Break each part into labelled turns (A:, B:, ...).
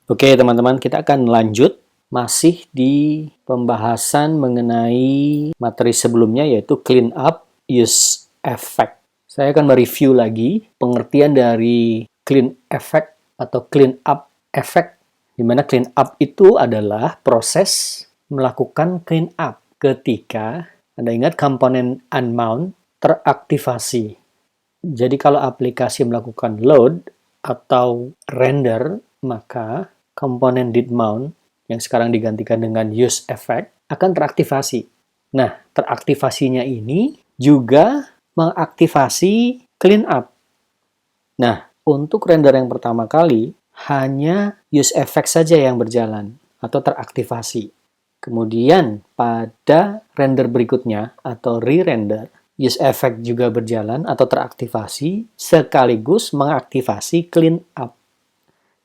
A: Oke teman-teman, kita akan lanjut masih di pembahasan mengenai materi sebelumnya yaitu clean up use effect. Saya akan mereview lagi pengertian dari clean effect atau clean up effect, di mana clean up itu adalah proses melakukan clean up ketika Anda ingat komponen unmount teraktivasi. Jadi kalau aplikasi melakukan load atau render, maka komponen did mount yang sekarang digantikan dengan use effect akan teraktivasi. Nah, teraktivasinya ini juga mengaktifasi clean up. Nah, untuk render yang pertama kali, hanya use effect saja yang berjalan atau teraktivasi. Kemudian pada render berikutnya atau re-render, use effect juga berjalan atau teraktivasi sekaligus mengaktifasi clean up.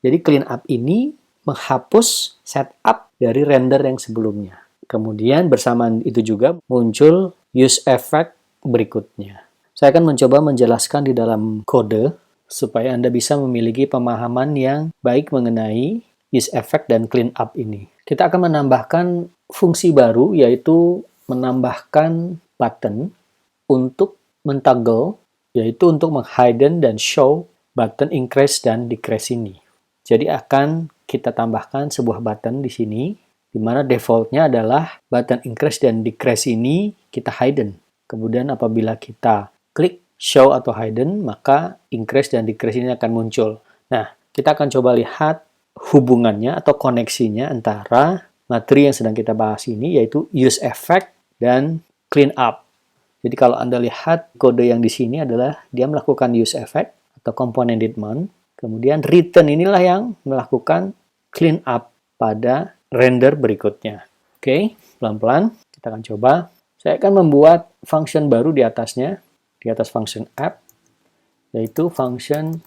A: Jadi clean up ini menghapus setup dari render yang sebelumnya. Kemudian bersamaan itu juga muncul use effect berikutnya. Saya akan mencoba menjelaskan di dalam kode supaya Anda bisa memiliki pemahaman yang baik mengenai use effect dan clean up ini. Kita akan menambahkan fungsi baru yaitu menambahkan button untuk mentoggle, yaitu untuk menghidden dan show button increase dan decrease ini. Jadi akan kita tambahkan sebuah button di sini, di mana defaultnya adalah button increase dan decrease ini kita hidden. Kemudian apabila kita klik show atau hidden, maka increase dan decrease ini akan muncul. Nah, kita akan coba lihat hubungannya atau koneksinya antara materi yang sedang kita bahas ini, yaitu use effect dan clean up. Jadi kalau Anda lihat kode yang di sini adalah dia melakukan use effect atau komponen did mount. Kemudian return inilah yang melakukan clean up pada render berikutnya. Oke, pelan-pelan kita akan coba. Saya akan membuat function baru di atasnya, di atas function app, yaitu function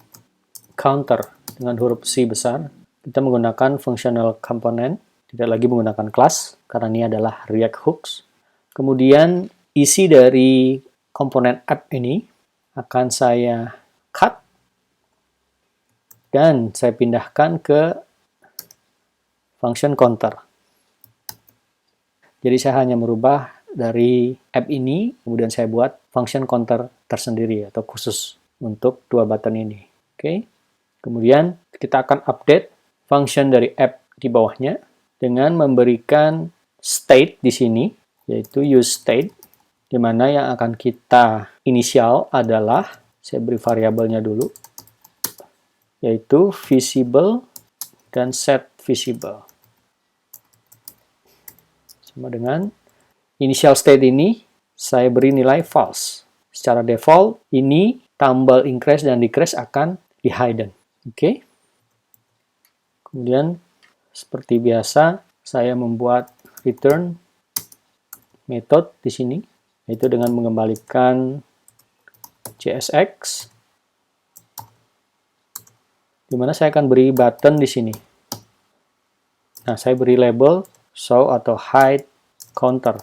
A: counter dengan huruf C besar. Kita menggunakan functional component, tidak lagi menggunakan class, karena ini adalah React hooks. Kemudian isi dari komponen app ini akan saya cut dan saya pindahkan ke function counter. Jadi saya hanya merubah dari app ini, kemudian saya buat function counter tersendiri atau khusus untuk dua button ini. Oke. Kemudian kita akan update function dari app di bawahnya dengan memberikan state di sini, yaitu use state, di mana yang akan kita inisial adalah, saya beri variabelnya dulu, yaitu visible dan set visible. Sama dengan initial state ini, saya beri nilai false. Secara default, ini tombol increase dan decrease akan di hidden. Oke. Kemudian, seperti biasa, saya membuat return method di sini, yaitu dengan mengembalikan JSX, di mana saya akan beri button di sini. Nah, saya beri label show atau hide counter.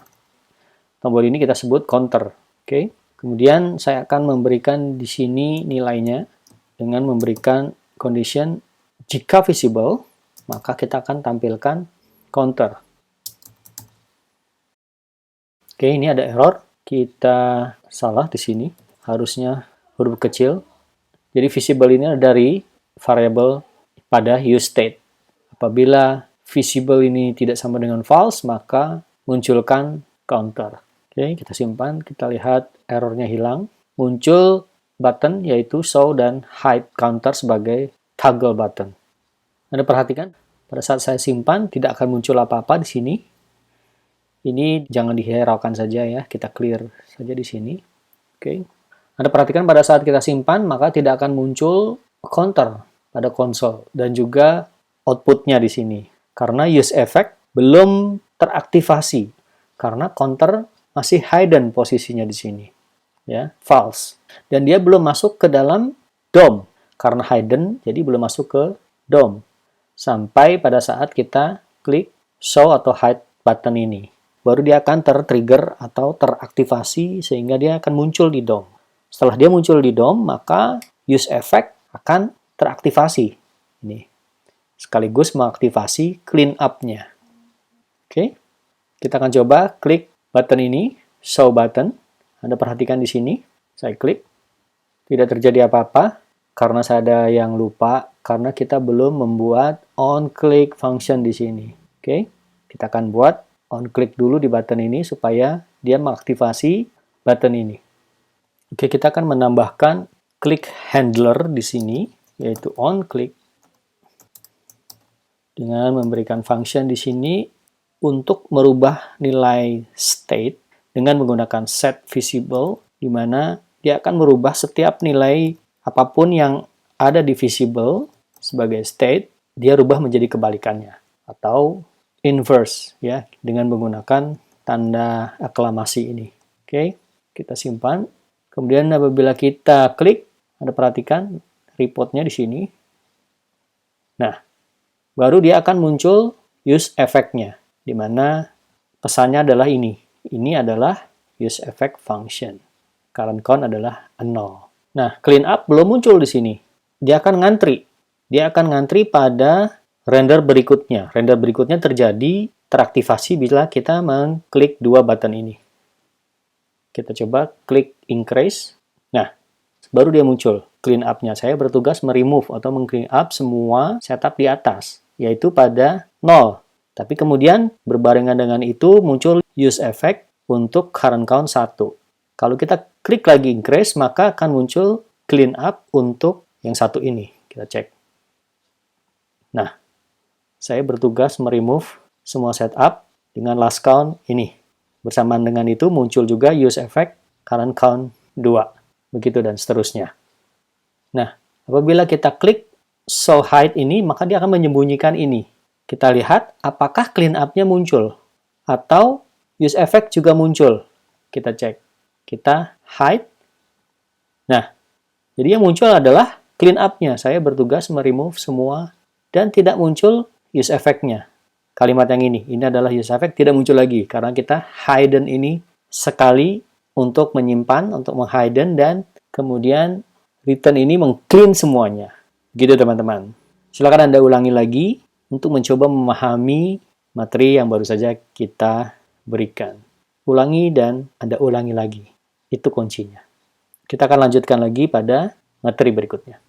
A: Tombol ini kita sebut counter. Oke. Kemudian saya akan memberikan di sini nilainya dengan memberikan condition jika visible, maka kita akan tampilkan counter. Oke, ini ada error. Kita salah di sini. Harusnya huruf kecil. Jadi visible ini dari variable pada use state. Apabila visible ini tidak sama dengan false, maka munculkan counter. Oke, kita simpan, kita lihat errornya hilang. Muncul button yaitu show dan hide counter sebagai toggle button. Anda perhatikan, pada saat saya simpan tidak akan muncul apa-apa di sini. Ini jangan dihiraukan saja ya, kita clear saja di sini. Oke. Anda perhatikan pada saat kita simpan, maka tidak akan muncul counter pada konsol dan juga outputnya di sini karena use effect belum teraktivasi karena counter masih hidden posisinya di sini ya, false, dan dia belum masuk ke dalam DOM karena hidden, jadi belum masuk ke DOM sampai pada saat kita klik show atau hide button ini, baru dia akan tertrigger atau teraktivasi sehingga dia akan muncul di DOM. Setelah dia muncul di DOM, maka use effect akan teraktivasi. Ini. sekaligus mengaktifasi clean up-nya. Oke, kita akan coba klik button ini, show button. Anda perhatikan di sini, saya klik, tidak terjadi apa-apa karena saya ada yang lupa karena kita belum membuat on-click function di sini. Oke, kita akan buat on-click dulu di button ini supaya dia mengaktifasi button ini. Oke, kita akan menambahkan click handler di sini, yaitu on-click, dengan memberikan function di sini untuk merubah nilai state dengan menggunakan set visible, di mana dia akan merubah setiap nilai apapun yang ada di visible sebagai state, dia rubah menjadi kebalikannya atau inverse ya dengan menggunakan tanda aklamasi ini. Oke, kita simpan. Kemudian apabila kita klik, Anda perhatikan reportnya di sini. Nah, baru dia akan muncul use effect-nya, di mana pesannya adalah ini. Ini adalah use effect function. Current count adalah 0. Nah, clean up belum muncul di sini. Dia akan ngantri. Dia akan ngantri pada render berikutnya. Render berikutnya teraktivasi bila kita mengklik dua button ini. Kita coba klik increase. Nah, baru dia muncul. Clean up-nya. Saya bertugas meremove atau meng-clean up semua setup di atas, yaitu pada 0. Tapi kemudian berbarengan dengan itu muncul use effect untuk current count 1. Kalau kita klik lagi increase, maka akan muncul clean up untuk yang satu ini. Kita cek. Nah, saya bertugas meremove semua setup dengan last count ini. Bersamaan dengan itu muncul juga use effect current count 2. Begitu dan seterusnya. Nah, apabila kita klik show hide ini, maka dia akan menyembunyikan ini. Kita lihat apakah clean up-nya muncul atau use effect juga muncul. Kita cek. Kita hide. Nah, jadi yang muncul adalah clean up-nya. Saya bertugas meremove semua dan tidak muncul use effect-nya. Kalimat yang ini adalah use effect, tidak muncul lagi karena kita hidden ini sekali untuk menyimpan, untuk menghidden, dan kemudian return ini meng-clean semuanya. Gitu teman-teman. Silakan Anda ulangi lagi untuk mencoba memahami materi yang baru saja kita berikan. Ulangi dan Anda ulangi lagi. Itu kuncinya. Kita akan lanjutkan lagi pada materi berikutnya.